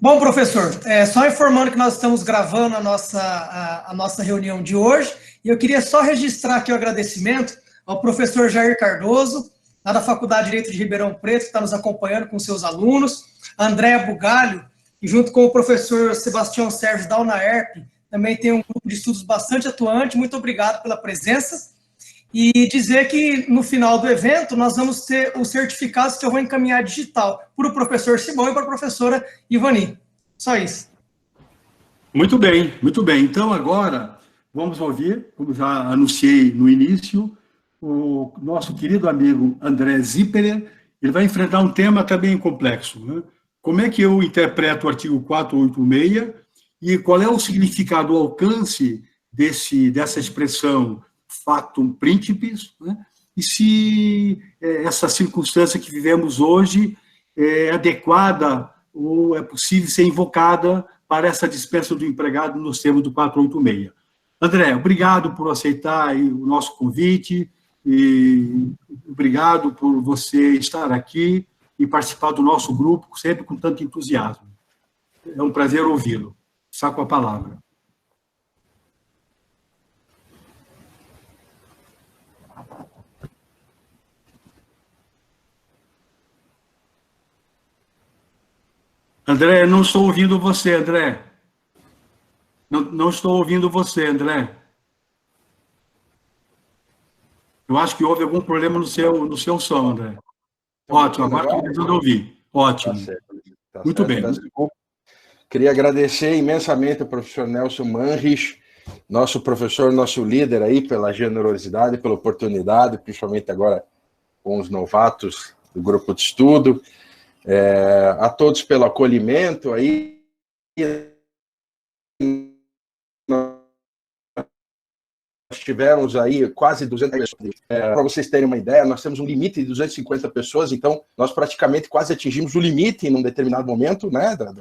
Bom, professor, só informando que nós estamos gravando a nossa reunião de hoje, e eu queria só registrar aqui o agradecimento ao professor Jair Cardoso, lá da Faculdade de Direito de Ribeirão Preto, que está nos acompanhando com seus alunos, a Andréa Bugalho, e junto com o professor Sebastião Sérgio da UNAERP, também tem um grupo de estudos bastante atuante. Muito obrigado pela presença. E dizer que no final do evento nós vamos ter os certificados que eu vou encaminhar digital para o professor Simão e para a professora Ivani. Só isso. Muito bem, muito bem. Então agora vamos ouvir, como já anunciei no início, o nosso querido amigo André Zipperer. Ele vai enfrentar um tema também complexo, né? Como é que eu interpreto o artigo 486 e qual é o significado, o alcance dessa expressão factum principis, né? E se essa circunstância que vivemos hoje é adequada ou é possível ser invocada para essa dispensa do empregado nos termos do 486. André, obrigado por aceitar o nosso convite e obrigado por você estar aqui e participar do nosso grupo, sempre com tanto entusiasmo. É um prazer ouvi-lo. Saco a palavra. André, não estou ouvindo você, André. Não estou ouvindo você, André. Eu acho que houve algum problema no seu som, André. Ótimo, agora estou tentando ouvir. Ótimo. Tá certo. Tá Muito certo. bem. Queria agradecer imensamente ao professor Nelson Manrich, nosso professor, nosso líder aí, pela generosidade, pela oportunidade, principalmente agora com os novatos do grupo de estudo. A todos pelo acolhimento aí. Nós tivemos aí quase 200 pessoas. Para vocês terem uma ideia, nós temos um limite de 250 pessoas, então nós praticamente quase atingimos o limite em um determinado momento, né, da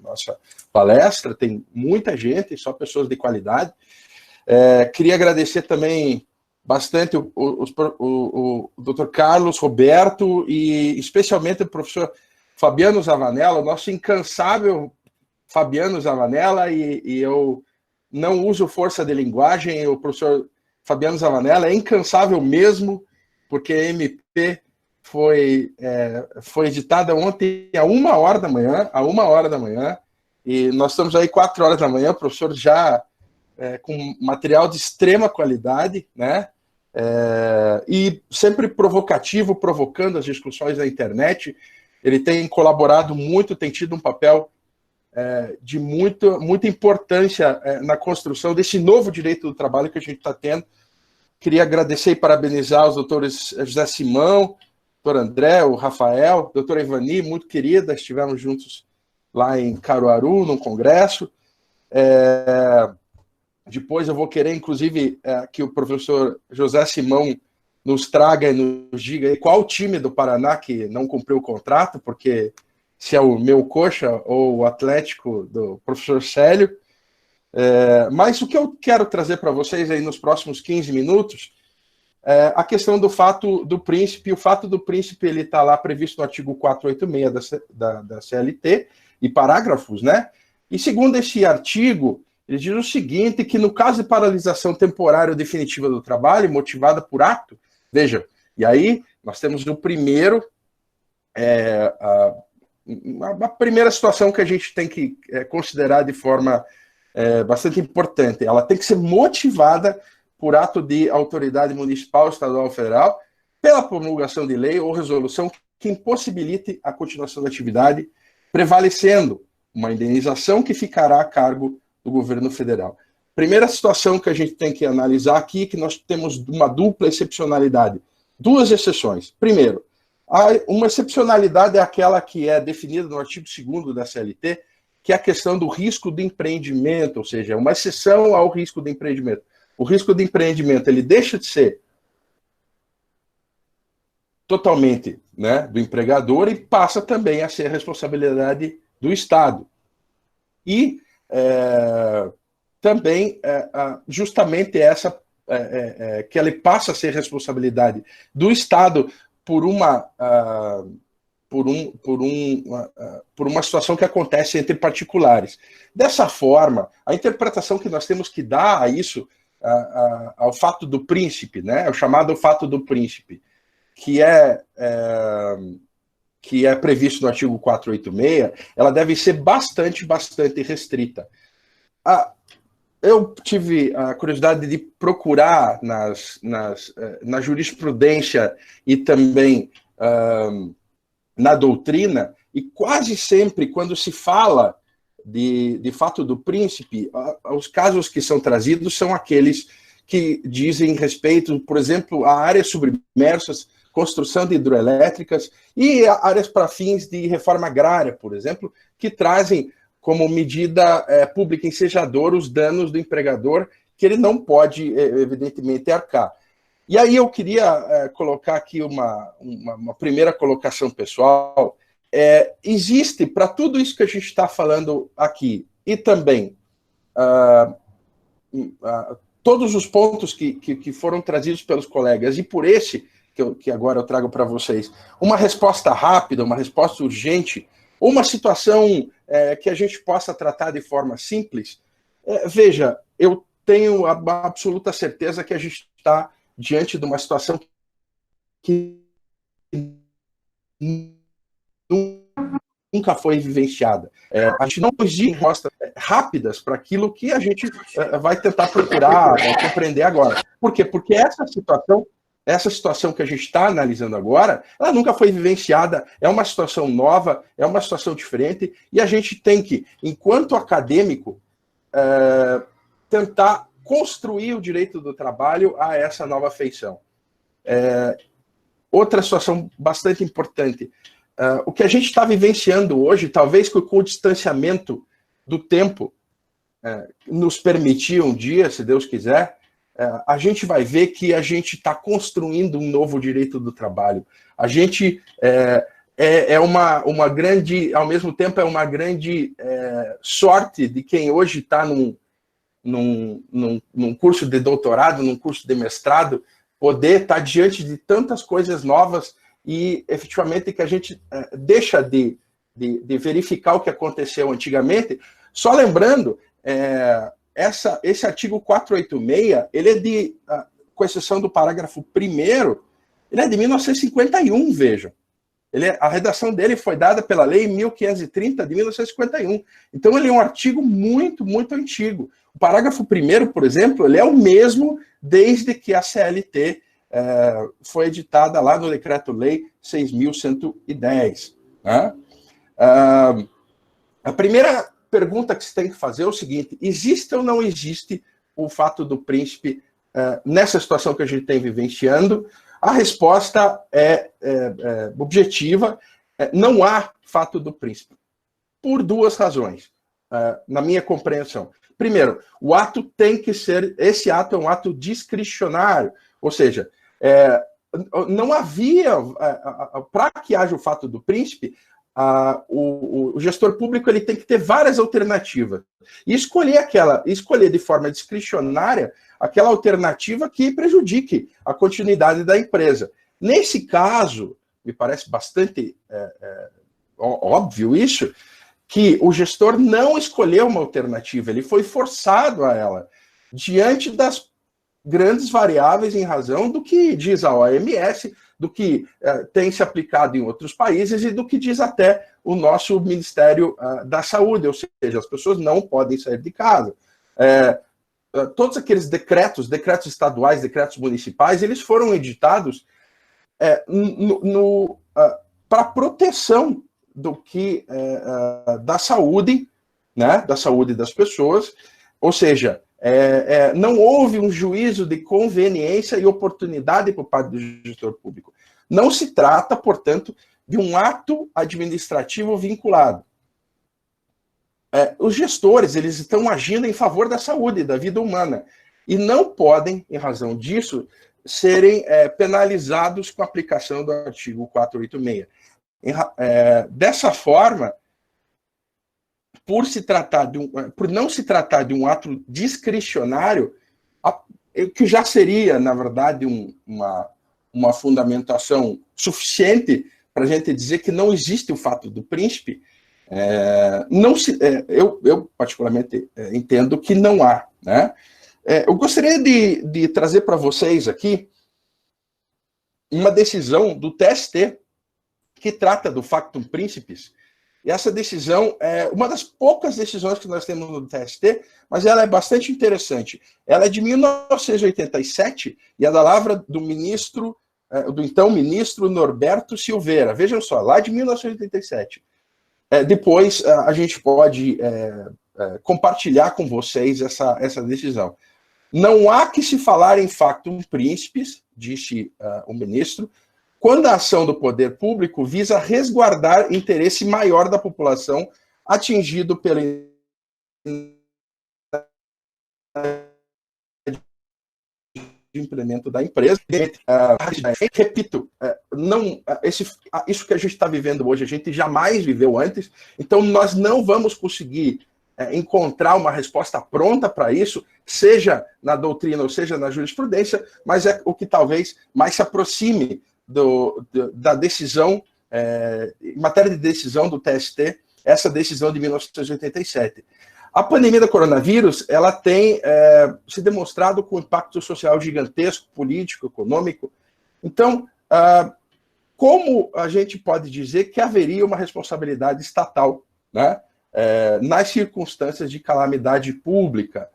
nossa palestra. Tem muita gente, só pessoas de qualidade. Queria agradecer também bastante o Dr. Carlos Roberto e especialmente o professor Fabiano Zavanella, nosso incansável Fabiano Zavanella, e eu não uso força de linguagem. O professor Fabiano Zavanella é incansável mesmo, porque a MP foi editada ontem a 1h da manhã, e nós estamos aí 4h da manhã, o professor já com material de extrema qualidade, né? E sempre provocativo, provocando as discussões na internet. Ele tem colaborado muito, tem tido um papel de muita importância na construção desse novo direito do trabalho que a gente está tendo. Queria agradecer e parabenizar os doutores José Simão, doutor André, o Rafael, doutora Ivani, muito querida, estivemos juntos lá em Caruaru, num congresso. Depois eu vou querer, inclusive, que o professor José Simão nos traga e nos diga aí qual time do Paraná que não cumpriu o contrato, porque se é o meu Coxa ou o Atlético do professor Célio. Mas o que eu quero trazer para vocês aí nos próximos 15 minutos é a questão do fato do príncipe. O fato do príncipe ele está lá previsto no artigo 486 da CLT e parágrafos, né? E segundo esse artigo, ele diz o seguinte, que no caso de paralisação temporária ou definitiva do trabalho, motivada por ato, veja, e aí nós temos o primeiro, a primeira situação que a gente tem que considerar de forma bastante importante. Ela tem que ser motivada por ato de autoridade municipal, estadual ou federal, pela promulgação de lei ou resolução que impossibilite a continuação da atividade, prevalecendo uma indenização que ficará a cargo do governo federal. Primeira situação que a gente tem que analisar aqui é que nós temos uma dupla excepcionalidade. Duas exceções. Primeiro, uma excepcionalidade é aquela que é definida no artigo 2º da CLT, que é a questão do risco de empreendimento, ou seja, uma exceção ao risco de empreendimento. O risco de empreendimento ele deixa de ser totalmente, né, do empregador e passa também a ser a responsabilidade do Estado. E também justamente essa que ele passa a ser responsabilidade do Estado por uma por uma situação que acontece entre particulares. Dessa forma, a interpretação que nós temos que dar a isso, ao fato do príncipe, né, o chamado fato do príncipe, que é previsto no artigo 486, ela deve ser bastante restrita. Eu tive a curiosidade de procurar na jurisprudência e também na doutrina, e quase sempre, quando se fala de fato do príncipe, os casos que são trazidos são aqueles que dizem respeito, por exemplo, a áreas submersas, construção de hidroelétricas e áreas para fins de reforma agrária, por exemplo, que trazem como medida pública ensejadora os danos do empregador, que ele não pode, evidentemente, arcar. E aí eu queria colocar aqui uma primeira colocação pessoal. Existe, para tudo isso que a gente está falando aqui, e também todos os pontos que foram trazidos pelos colegas, e por esse que agora eu trago para vocês, uma resposta rápida, uma resposta urgente, ou uma situação que a gente possa tratar de forma simples, veja, eu tenho a absoluta certeza que a gente está diante de uma situação que nunca foi vivenciada. A gente não exige respostas rápidas para aquilo que a gente vai tentar procurar compreender agora. Por quê? Porque essa situação que a gente está analisando agora, ela nunca foi vivenciada, é uma situação nova, é uma situação diferente, e a gente tem que, enquanto acadêmico, tentar construir o direito do trabalho a essa nova feição. Outra situação bastante importante, o que a gente está vivenciando hoje, talvez com o distanciamento do tempo nos permitir um dia, se Deus quiser, a gente vai ver que a gente está construindo um novo direito do trabalho. A gente uma grande, ao mesmo tempo, é uma grande sorte de quem hoje está num curso de doutorado, num curso de mestrado, poder estar diante de tantas coisas novas e, efetivamente, que a gente deixa de verificar o que aconteceu antigamente. Só lembrando, esse artigo 486, ele é com exceção do parágrafo 1º, ele é de 1951, vejam. A redação dele foi dada pela Lei 1530 de 1951. Então, ele é um artigo muito, muito antigo. O parágrafo 1º, por exemplo, ele é o mesmo desde que a CLT foi editada lá no Decreto-Lei 6.110. Né? A primeira pergunta que você tem que fazer é o seguinte: existe ou não existe o fato do príncipe nessa situação que a gente tem vivenciando? A resposta é objetiva, não há fato do príncipe, por duas razões, na minha compreensão. Primeiro, esse ato é um ato discricionário, ou seja, não havia, para que haja o fato do príncipe, o gestor público ele tem que ter várias alternativas e escolher de forma discricionária aquela alternativa que prejudique a continuidade da empresa. Nesse caso, me parece bastante óbvio isso, que o gestor não escolheu uma alternativa, ele foi forçado a ela, diante das grandes variáveis em razão do que diz a OMS, do que tem se aplicado em outros países e do que diz até o nosso Ministério da Saúde, ou seja, as pessoas não podem sair de casa. Todos aqueles decretos estaduais, decretos municipais, eles foram editados para proteção da saúde, né, da saúde das pessoas, ou seja, não houve um juízo de conveniência e oportunidade por parte do gestor público. Não se trata, portanto, de um ato administrativo vinculado. Os gestores, eles estão agindo em favor da saúde, da vida humana, e não podem, em razão disso, serem penalizados com a aplicação do artigo 486. Dessa forma, por não se tratar de um ato discricionário, que já seria, na verdade, uma fundamentação suficiente para a gente dizer que não existe o fato do príncipe, eu particularmente entendo que não há, né? Eu gostaria de trazer para vocês aqui uma decisão do TST que trata do factum principis. E essa decisão é uma das poucas decisões que nós temos no TST, mas ela é bastante interessante. Ela é de 1987 e é da lavra do então ministro Norberto Silveira. Vejam só, lá de 1987. Depois a gente pode compartilhar com vocês essa decisão. Não há que se falar em factum principis, disse o ministro, quando a ação do poder público visa resguardar interesse maior da população atingido pelo implemento da empresa. Repito, isso que a gente está vivendo hoje, a gente jamais viveu antes, então nós não vamos conseguir encontrar uma resposta pronta para isso, seja na doutrina ou seja na jurisprudência, mas é o que talvez mais se aproxime da decisão, em matéria de decisão do TST, essa decisão de 1987. A pandemia do coronavírus, ela tem se demonstrado com impacto social gigantesco, político, econômico. Então, como a gente pode dizer que haveria uma responsabilidade estatal, né, nas circunstâncias de calamidade pública?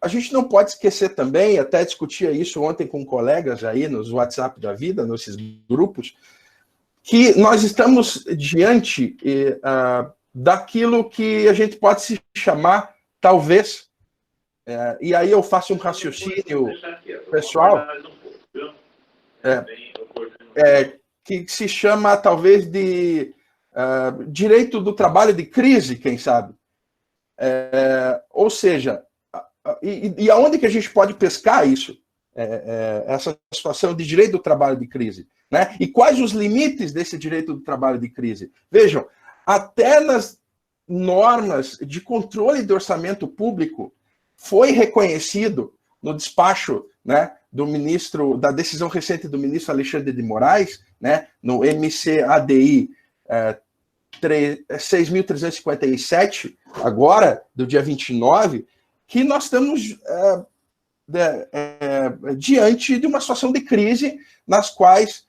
A gente não pode esquecer também, até discutia isso ontem com colegas aí nos WhatsApp da vida, nesses grupos, que nós estamos diante daquilo que a gente pode se chamar, talvez, e aí eu faço um raciocínio pessoal, que se chama, talvez, de direito do trabalho de crise, quem sabe? Ou seja, e aonde que a gente pode pescar isso? Essa situação de direito do trabalho de crise, né? E quais os limites desse direito do trabalho de crise? Vejam, até nas normas de controle de orçamento público foi reconhecido no despacho, né, do ministro, da decisão recente do ministro Alexandre de Moraes, né, no MCADI 6.357, agora, do dia 29, que nós estamos diante de uma situação de crise nas quais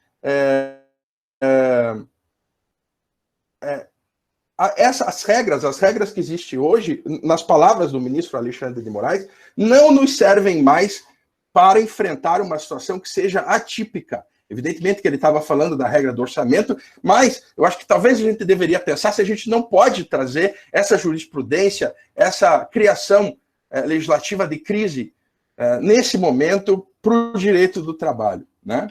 as regras que existem hoje, nas palavras do ministro Alexandre de Moraes, não nos servem mais para enfrentar uma situação que seja atípica. Evidentemente que ele estava falando da regra do orçamento, mas eu acho que talvez a gente deveria pensar se a gente não pode trazer essa jurisprudência, essa criação legislativa de crise nesse momento para o direito do trabalho, né?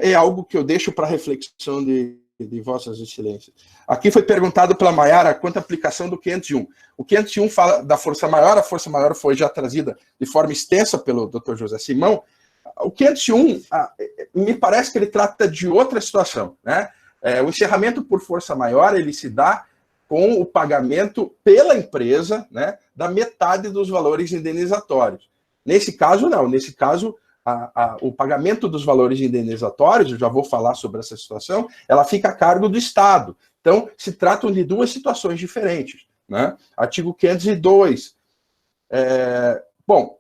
É algo que eu deixo para reflexão de vossas excelências. Aqui foi perguntado pela Maiara quanto à aplicação do 501. O 501 fala da força maior, a força maior foi já trazida de forma extensa pelo Dr. José Simão. O 501, me parece que ele trata de outra situação, né? O encerramento por força maior, ele se dá com o pagamento pela empresa, né, da metade dos valores indenizatórios. Nesse caso, não. Nesse caso, o pagamento dos valores indenizatórios, eu já vou falar sobre essa situação, ela fica a cargo do Estado. Então, se tratam de duas situações diferentes, né? Artigo 502. Bom,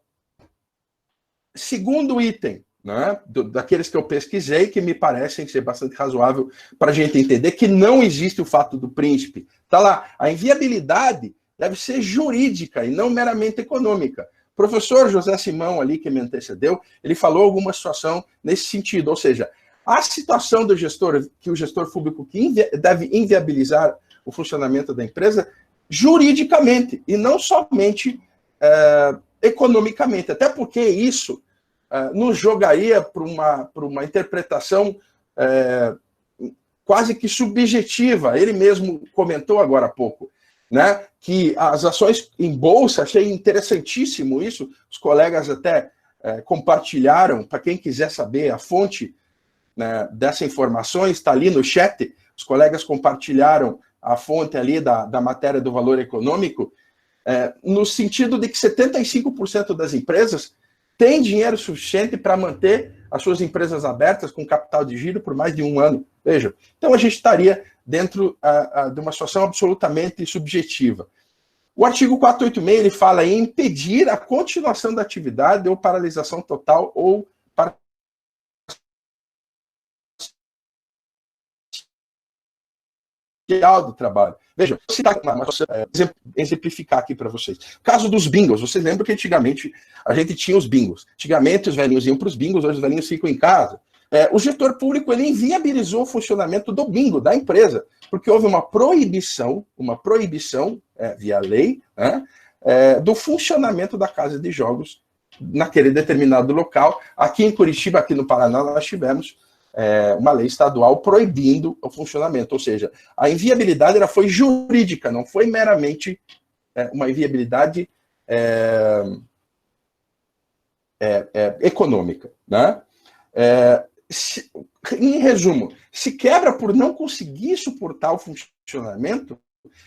segundo item, né, daqueles que eu pesquisei, que me parecem ser bastante razoável para a gente entender que não existe o fato do príncipe. Está lá, a inviabilidade deve ser jurídica e não meramente econômica. O professor José Simão, ali, que me antecedeu, ele falou alguma situação nesse sentido, ou seja, a situação do gestor, que o gestor público deve inviabilizar o funcionamento da empresa juridicamente e não somente economicamente, até porque isso nos jogaria para uma interpretação quase que subjetiva. Ele mesmo comentou agora há pouco, né, que as ações em bolsa, achei interessantíssimo isso, os colegas até compartilharam, para quem quiser saber a fonte, né, dessa informação, está ali no chat, os colegas compartilharam a fonte ali da matéria do valor econômico, no sentido de que 75% das empresas têm dinheiro suficiente para manter as suas empresas abertas com capital de giro por mais de 1 ano. Vejam, então a gente estaria dentro de uma situação absolutamente subjetiva. O artigo 486 ele fala em impedir a continuação da atividade ou paralisação total ou parcial do trabalho. Vejam, vou citar exemplificar aqui para vocês. Caso dos bingos, vocês lembram que antigamente a gente tinha os bingos. Antigamente os velhinhos iam para os bingos, hoje os velhinhos ficam em casa. O gestor público ele inviabilizou o funcionamento do bingo, da empresa, porque houve uma proibição via lei, né, do funcionamento da casa de jogos naquele determinado local. Aqui em Curitiba, aqui no Paraná, nós tivemos uma lei estadual proibindo o funcionamento, ou seja, a inviabilidade ela foi jurídica, não foi meramente uma inviabilidade econômica, né? Em resumo, se quebra por não conseguir suportar o funcionamento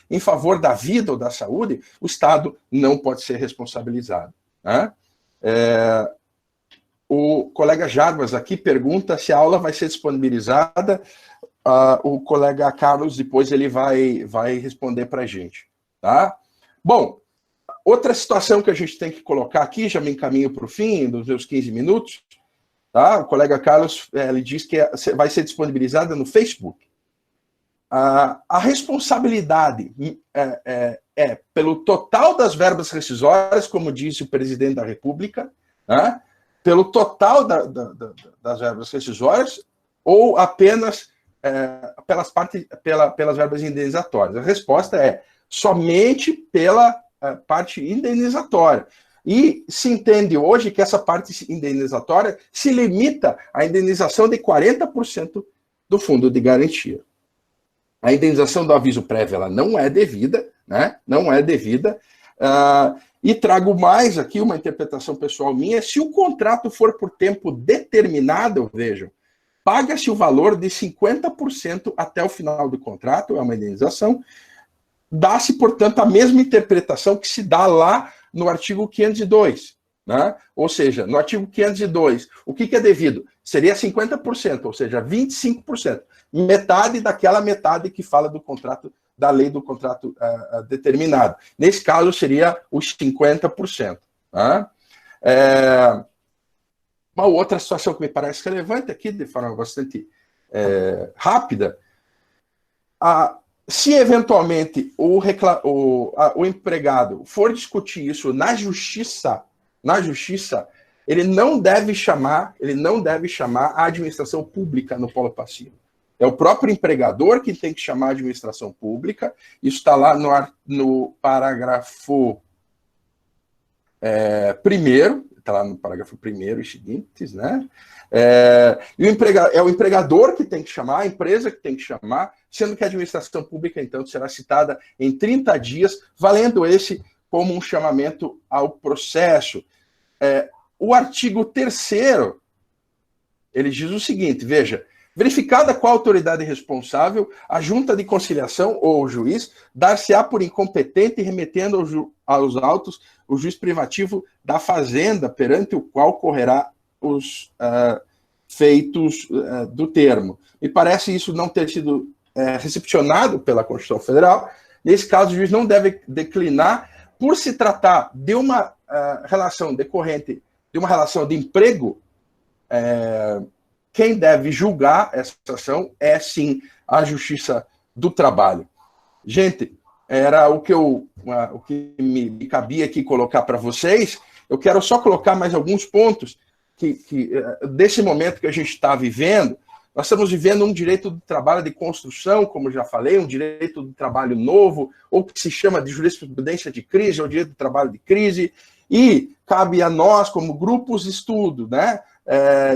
em favor da vida ou da saúde, o Estado não pode ser responsabilizado, né? O colega Jarbas aqui pergunta se a aula vai ser disponibilizada. O colega Carlos depois ele vai responder para a gente, tá? Bom, outra situação que a gente tem que colocar aqui, já me encaminho para o fim dos meus 15 minutos, tá? O colega Carlos ele diz que vai ser disponibilizada no Facebook. A responsabilidade é pelo total das verbas rescisórias, como disse o presidente da República, né? Pelo total das verbas rescisórias ou apenas pelas verbas indenizatórias? A resposta é somente pela parte indenizatória. E se entende hoje que essa parte indenizatória se limita à indenização de 40% do fundo de garantia. A indenização do aviso prévio ela não é devida, né? Não é devida. E trago mais aqui uma interpretação pessoal minha. Se o contrato for por tempo determinado, vejam, paga-se o valor de 50% até o final do contrato, é uma indenização. Dá-se, portanto, a mesma interpretação que se dá lá no artigo 502. Né? Ou seja, no artigo 502, o que é devido? Seria 50%, ou seja, 25%. Metade daquela metade que fala do contrato, da lei do contrato determinado. Nesse caso, seria os 50%. Tá? Uma outra situação que me parece relevante aqui, de forma bastante rápida, se eventualmente o empregado for discutir isso na justiça, ele não deve chamar a administração pública no polo passivo. É o próprio empregador que tem que chamar a administração pública. Isso está lá no parágrafo 1º, está lá no parágrafo 1º e seguintes, né? E é o empregador que tem que chamar, a empresa que tem que chamar, sendo que a administração pública, então, será citada em 30 dias, valendo esse como um chamamento ao processo. O artigo 3º, ele diz o seguinte, veja, verificada qual autoridade responsável, a junta de conciliação ou o juiz dar-se-á por incompetente remetendo aos autos o juiz privativo da fazenda, perante o qual correrá os feitos do termo. Me parece isso não ter sido recepcionado pela Constituição Federal. Nesse caso, o juiz não deve declinar, por se tratar de uma relação decorrente de uma relação de emprego, quem deve julgar essa ação é, sim, a Justiça do Trabalho. Gente, era o que me cabia aqui colocar para vocês. Eu quero só colocar mais alguns pontos desse momento que a gente está vivendo. Nós estamos vivendo um direito do trabalho de construção, como já falei, um direito do trabalho novo, ou que se chama de jurisprudência de crise, ou direito do trabalho de crise, e cabe a nós, como grupos de estudo, né?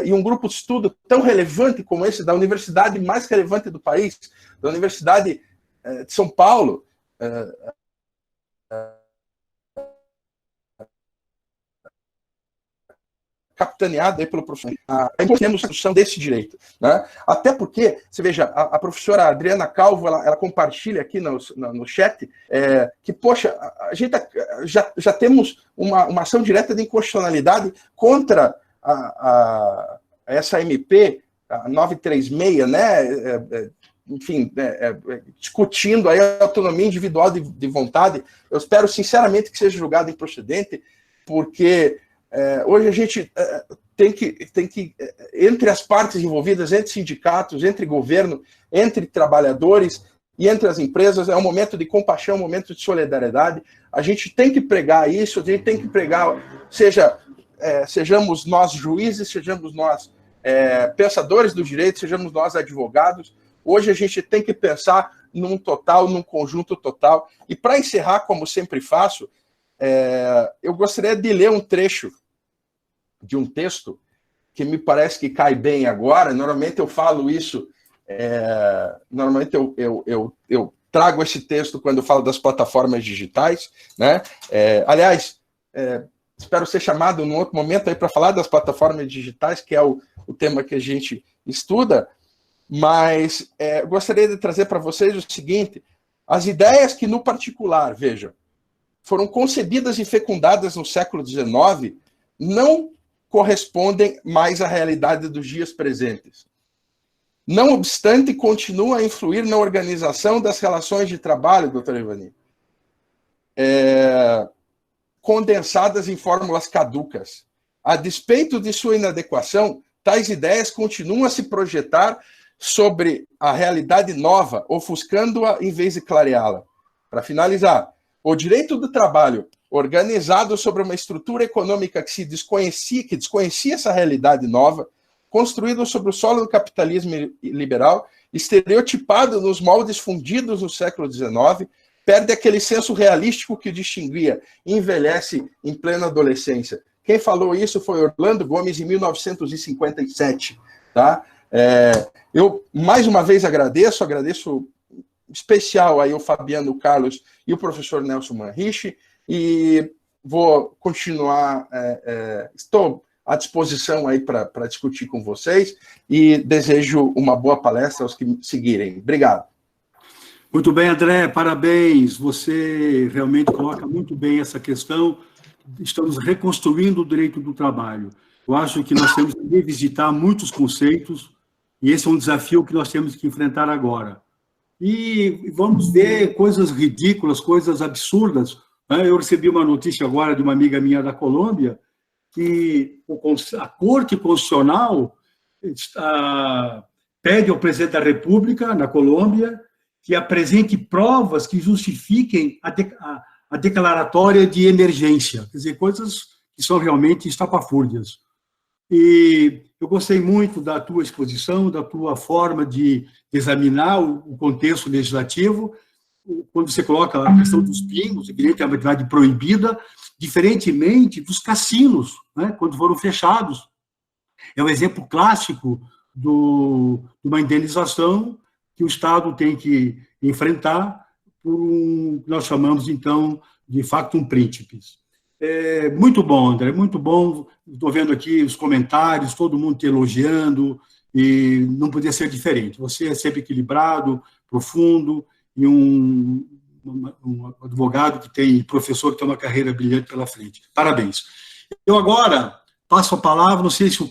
E um grupo de estudo tão relevante como esse, da universidade mais relevante do país, da Universidade de São Paulo, capitaneado aí pelo professor, a construção desse direito. Né? Até porque, você veja, a professora Adriana Calvo, ela compartilha aqui no chat, que, poxa, a gente já temos uma ação direta de inconstitucionalidade contra essa MP, a 936, né, enfim, discutindo aí a autonomia individual de vontade, eu espero sinceramente que seja julgado improcedente, porque hoje a gente tem que, entre as partes envolvidas, entre sindicatos, entre governo, entre trabalhadores e entre as empresas, é um momento de compaixão, um momento de solidariedade. A gente tem que pregar isso, a gente tem que pregar, sejamos nós juízes, sejamos nós pensadores do direito, sejamos nós advogados. Hoje a gente tem que pensar num total, num conjunto total. E para encerrar, como sempre faço, eu gostaria de ler um trecho de um texto que me parece que cai bem agora. Normalmente eu falo isso, normalmente eu trago esse texto quando eu falo das plataformas digitais, né? Aliás, espero ser chamado num outro momento aí para falar das plataformas digitais, que é o tema que a gente estuda, mas gostaria de trazer para vocês o seguinte: as ideias que, no particular, vejam, foram concebidas e fecundadas no século XIX, não correspondem mais à realidade dos dias presentes. Não obstante, continua a influir na organização das relações de trabalho, doutor Ivani, condensadas em fórmulas caducas. A despeito de sua inadequação, tais ideias continuam a se projetar sobre a realidade nova, ofuscando-a em vez de clareá-la. Para finalizar, o direito do trabalho, organizado sobre uma estrutura econômica que desconhecia essa realidade nova, construído sobre o solo do capitalismo liberal, estereotipado nos moldes fundidos no século XIX, perde aquele senso realístico que o distinguia, envelhece em plena adolescência. Quem falou isso foi Orlando Gomes, em 1957. Tá? Eu, mais uma vez, agradeço especial aí o Fabiano Carlos e o professor Nelson Manriche, e vou continuar, estou à disposição aí para discutir com vocês, e desejo uma boa palestra aos que me seguirem. Obrigado. Muito bem, André, parabéns. Você realmente coloca muito bem essa questão. Estamos reconstruindo o direito do trabalho. Eu acho que nós temos que revisitar muitos conceitos, e esse é um desafio que nós temos que enfrentar agora. E vamos ver coisas ridículas, coisas absurdas. Eu recebi uma notícia agora de uma amiga minha da Colômbia, que a Corte Constitucional pede ao presidente da República, na Colômbia, que apresente provas que justifiquem a declaratória de emergência. Quer dizer, coisas que são realmente estapafúrdias. E eu gostei muito da tua exposição, da tua forma de examinar o contexto legislativo, quando você coloca a questão dos bingos, evidente, a atividade proibida, diferentemente dos cassinos, né, quando foram fechados. É um exemplo clássico de uma indenização que o Estado tem que enfrentar por que nós chamamos, então, de factum principis. Muito bom, André, muito bom. Estou vendo aqui os comentários, todo mundo te elogiando, e não podia ser diferente. Você é sempre equilibrado, profundo, e um advogado que tem, professor que tem uma carreira brilhante pela frente. Parabéns. Eu agora passo a palavra, não sei se o